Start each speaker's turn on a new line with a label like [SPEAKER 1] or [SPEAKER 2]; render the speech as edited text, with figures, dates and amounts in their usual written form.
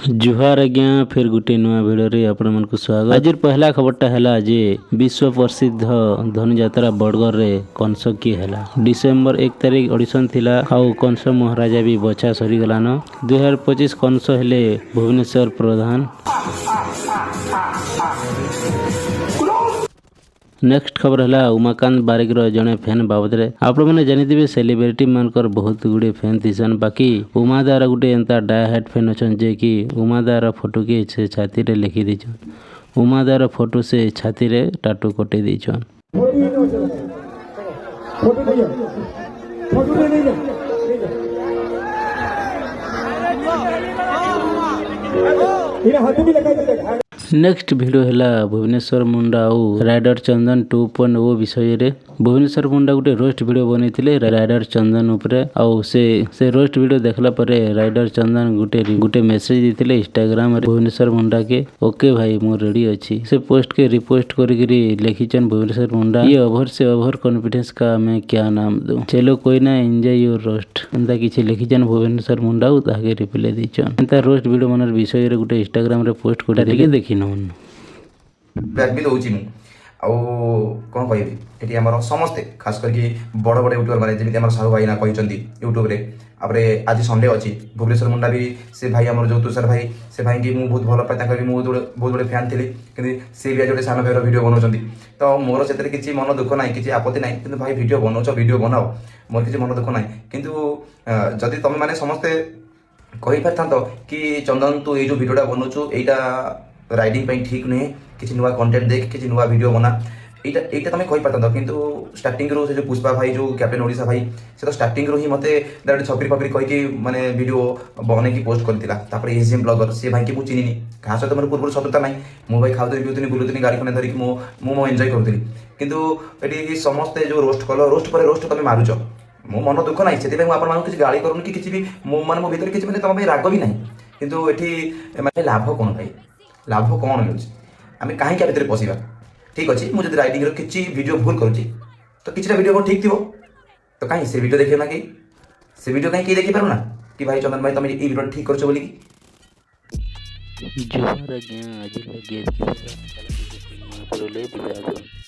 [SPEAKER 1] जुहार आज्ञा फिर गोटे नुआ भिडियो आपण मन को स्वागत। आज पहला खबरटा है जे विश्व प्रसिद्ध धनुयात्रा बड़गढ़ रे कंस की है डिसेम्बर 1 तारिख ऑडिशन थिला आउ कंस महाराजा भी बचा सरी गलान 2025 कंस हेले भुवनेश्वर प्रधान। नेक्स्ट खबर है उमाकांत बारिक जड़े फैन बाबद आप जानी सेलिब्रिटी मानकर बहुत गुड़े फैन थीसन बाकी उमादार गोटे एंता डायहार्ट फैन अच्छा जे कि उमादार फोटो के से छाती रे लिखी दीछन। उमादार फोटो से छाती रे टाटू कटे दीछन। नेक्स्ट वीडियो है भुवनेश्वर मुंडा और राइडर चंदन 2.0 विषय रे। भुवनेश्वर मुंडा गोटे रोस्ट वीडियो बनैथिले राइडर चंदन उपरे आउ से रोस्ट वीडियो देखला परे राइडर चंदन गोटे मेसेज देथिले इंस्टाग्राम रे भुवनेश्वर मुंडा के ओके भाई मु रेडी अछि। से पोस्ट के रिपोस्ट करके लिखिचन भुवनेश्वर मुंडा ये ओवर से ओवर कॉन्फिडेंस का मैं क्या नाम दूं चलो कोई ना एंजॉय योर रोस्ट एंता किछि लिखिचन भुवनेश्वर मुंडा ताके रिप्लाई दिचन। एंता रोस्ट वीडियो मनर विषय रे गोटे इंस्टाग्राम रे पोस्ट करके देखि
[SPEAKER 2] ब्याक भी दौची मु आउ कौन कह ये आम समस्ते खास करके बड़ बड़ यूट्यूबर मैंने जमी साहू भाई ना कहते यूट्यूब रे आपरे आज संडे अच्छी भुवनेश्वर मुंडा भी से भाई आम जो तुषार भाई से भाई की मुझे बहुत भल पाए भी बहुत बड़े फैन थी कि सी भी आज गोटे सान भाई भिडियो बनाऊँ तो मोर से किसी मन दुख ना किसी आपत्ति ना कि भाई भिडियो बनाओ भिडियो बनाओ मोर किसी मन दुख ना किंतु जदि तुम मैंने समस्ते कही पार कि चंदन तू ये जो भिडियोटा बनाऊँ यहाँ राइडिंग पे ठीक नुहे किसी नुआ कंटेंट देख किसी नुआ वीडियो बना यहाँ तुम कही पार किंतु स्टार्टिंग रो से जो पुष्पा भाई जो कैप्टेन ओडिशा भाई से तो स्टार्टिंग रो ही मत डायरेक्ट छपरी फपरी कहीकि माने वीडियो बनई पोस्ट करता एसएम ब्लॉगर सी भाई की मुझे चिन्हनी क्या सहित मोर पूर्व शत्रुता ना मु भाई खाऊनी पिऊनी बुलूनी गाड़ी खंडे धरिक मो एंजॉय करूँ किंतु ये समस्ते जो रोस्ट कल रोस्ट पर रोस्ट तुम मारुच मो मन दुख ना से किसी गाड़ी करूँ कि किसी भी मो भीतर किसी मैंने तुम राग भी ना किंतु ये लाभ कौन भाई लाभ कौन मिलूँ आम कहीं भितर पशिबा ठीक अच्छे मुझे राइडिंग किसी वीडियो भूल करुँची तो किसी वीडियो ठीक थी तो कहीं से वीडियो देखिए ना कि से वीडियो कहीं देखी पार ना कि भाई चंदन भाई तुम ये वीडियो ठीक कर बोली
[SPEAKER 1] जुहार आज्ञा आज लगे